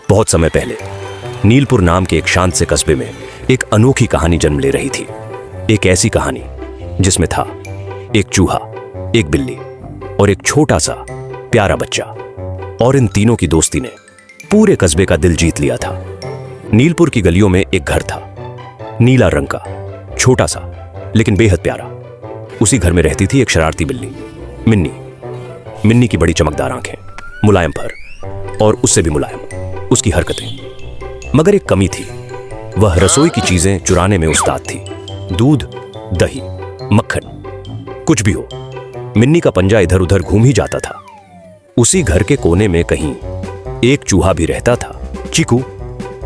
बहुत समय पहले नीलपुर नाम के एक शांत से कस्बे में एक अनोखी कहानी जन्म ले रही थी। एक ऐसी कहानी जिसमें था एक चूहा, एक बिल्ली और एक छोटा सा प्यारा बच्चा। और इन तीनों की दोस्ती ने पूरे कस्बे का दिल जीत लिया था। नीलपुर की गलियों में एक घर था, नीला रंग का, छोटा सा लेकिन बेहद प्यारा। उसी घर में रहती थी एक शरारती बिल्ली, मिन्नी। मिन्नी की बड़ी चमकदार आंखें, मुलायम फर और उससे भी मुलायम उसकी हरकतें। मगर एक कमी थी, वह रसोई की चीजें चुराने में उस्ताद थी। दूध, दही, मक्खन, कुछ भी हो, मिन्नी का पंजा इधर उधर घूम ही जाता था। उसी घर के कोने में कहीं एक चूहा भी रहता था, चीकू।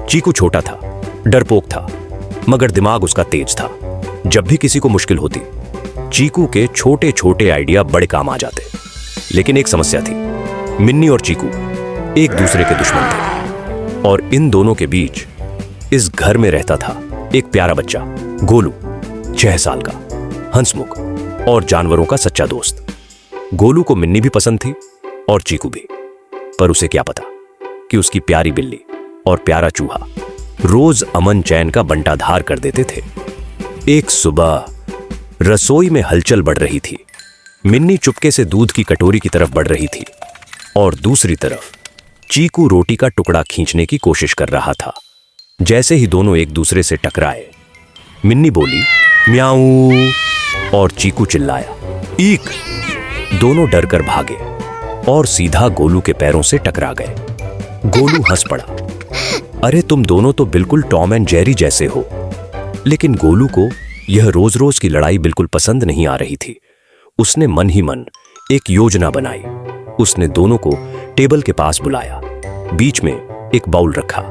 चीकू छोटा था, डरपोक था, मगर दिमाग उसका तेज था। जब भी किसी को मुश्किल होती, चीकू के छोटे छोटे आइडिया बड़े काम आ जाते। लेकिन एक समस्या थी, मिन्नी और चीकू एक दूसरे के दुश्मन थे। और इन दोनों के बीच इस घर में रहता था एक प्यारा बच्चा, गोलू, 6 साल का, हंसमुख और जानवरों का सच्चा दोस्त। गोलू को मिन्नी भी पसंद थी और चीकू भी, पर उसे क्या पता कि उसकी प्यारी बिल्ली और प्यारा चूहा रोज अमन चैन का बंटाधार कर देते थे। एक सुबह रसोई में हलचल बढ़ रही थी। मिन्नी चुपके से दूध की कटोरी की तरफ बढ़ रही थी और दूसरी तरफ चीकू रोटी का टुकड़ा खींचने की कोशिश कर रहा था। जैसे ही दोनों एक दूसरे से टकराए, मिन्नी बोली म्याऊ और चीकू चिल्लाया ईक। दोनों डरकर भागे और सीधा गोलू के पैरों से टकरा गए। गोलू हंस पड़ा, अरे तुम दोनों तो बिल्कुल टॉम एंड जेरी जैसे हो। लेकिन गोलू को यह रोज रोज की लड़ाई बिल्कुल पसंद नहीं आ रही थी। उसने मन ही मन एक योजना बनाई। उसने दोनों को टेबल के पास बुलाया। बीच में एक बाउल रखा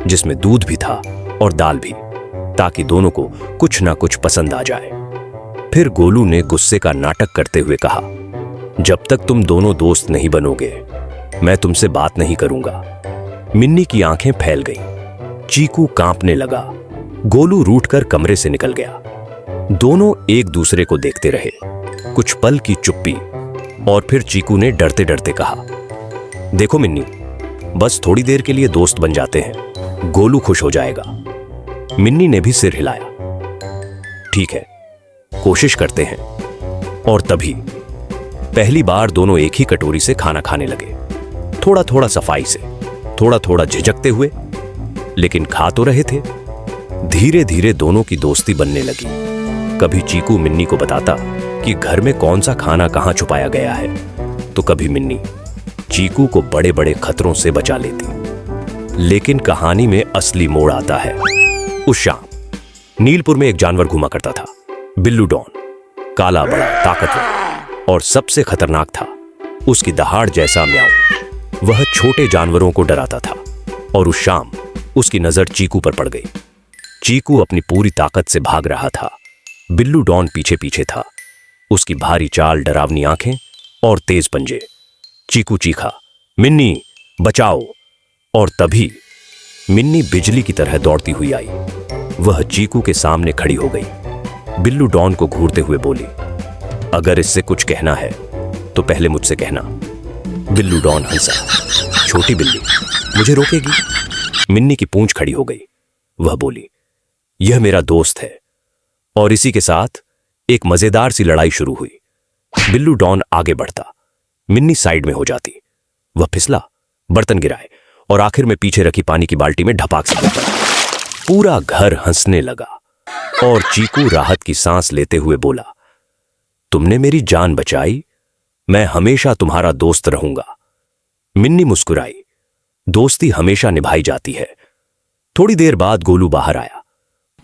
जिसमें दूध भी था और दाल भी, ताकि दोनों को कुछ ना कुछ पसंद आ जाए। फिर गोलू ने गुस्से का नाटक करते हुए कहा, जब तक तुम दोनों दोस्त नहीं बनोगे, मैं तुमसे बात नहीं करूंगा। मिन्नी की आंखें फैल गईं। चीकू कांपने लगा। गोलू रूठकर कमरे से निकल गया। दोनों एक दूसरे को देखते रहे। कुछ पल की चुप्पी और फिर चीकू ने डरते डरते कहा, देखो मिन्नी, बस थोड़ी देर के लिए दोस्त बन जाते हैं, गोलू खुश हो जाएगा। मिन्नी ने भी सिर हिलाया, ठीक है, कोशिश करते हैं। और तभी पहली बार दोनों एक ही कटोरी से खाना खाने लगे, थोड़ा थोड़ा सफाई से, थोड़ा थोड़ा झिझकते हुए, लेकिन खा तो रहे थे। धीरे धीरे दोनों की दोस्ती बनने लगी। कभी चीकू मिन्नी को बताता कि घर में कौन सा खाना कहां छुपाया गया है, तो कभी मिन्नी चीकू को बड़े बड़े खतरों से बचा लेती। लेकिन कहानी में असली मोड़ आता है। उस शाम नीलपुर में एक जानवर घूमा करता था, बिल्लू डॉन। काला, बड़ा, ताकतवर और सबसे खतरनाक था उसकी दहाड़ जैसा म्याऊ। वह छोटे जानवरों को डराता था। और उस शाम उसकी नजर चीकू पर पड़ गई। चीकू अपनी पूरी ताकत से भाग रहा था। बिल्लू डॉन पीछे पीछे था, उसकी भारी चाल, डरावनी आंखें और तेज पंजे। चीकू चीखा, मिन्नी बचाओ। और तभी मिन्नी बिजली की तरह दौड़ती हुई आई। वह चीकू के सामने खड़ी हो गई। बिल्लू डॉन को घूरते हुए बोली, अगर इससे कुछ कहना है तो पहले मुझसे कहना। बिल्लू डॉन हंसा, छोटी बिल्ली मुझे रोकेगी? मिन्नी की पूंछ खड़ी हो गई। वह बोली, यह मेरा दोस्त है। और इसी के साथ एक मजेदार सी लड़ाई शुरू हुई। बिल्लू डॉन आगे बढ़ता, मिन्नी साइड में हो जाती। वह फिसला, बर्तन गिराए और आखिर में पीछे रखी पानी की बाल्टी में ढपाक से गिर पड़ा। पूरा घर हंसने लगा और चीकू राहत की सांस लेते हुए बोला, तुमने मेरी जान बचाई, मैं हमेशा तुम्हारा दोस्त रहूंगा। मिन्नी मुस्कुराई, दोस्ती हमेशा निभाई जाती है। थोड़ी देर बाद गोलू बाहर आया।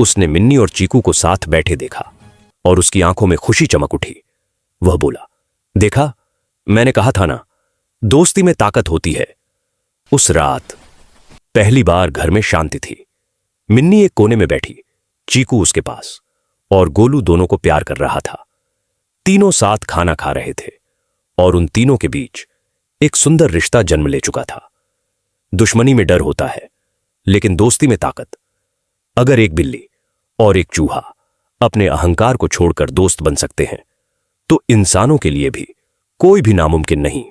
उसने मिन्नी और चीकू को साथ बैठे देखा और उसकी आंखों में खुशी चमक उठी। वह बोला, देखा, मैंने कहा था ना, दोस्ती में ताकत होती है। उस रात पहली बार घर में शांति थी। मिन्नी एक कोने में बैठी, चीकू उसके पास, और गोलू दोनों को प्यार कर रहा था। तीनों साथ खाना खा रहे थे और उन तीनों के बीच एक सुंदर रिश्ता जन्म ले चुका था। दुश्मनी में डर होता है, लेकिन दोस्ती में ताकत। अगर एक बिल्ली और एक चूहा अपने अहंकार को छोड़कर दोस्त बन सकते हैं, तो इंसानों के लिए भी कोई भी नामुमकिन नहीं।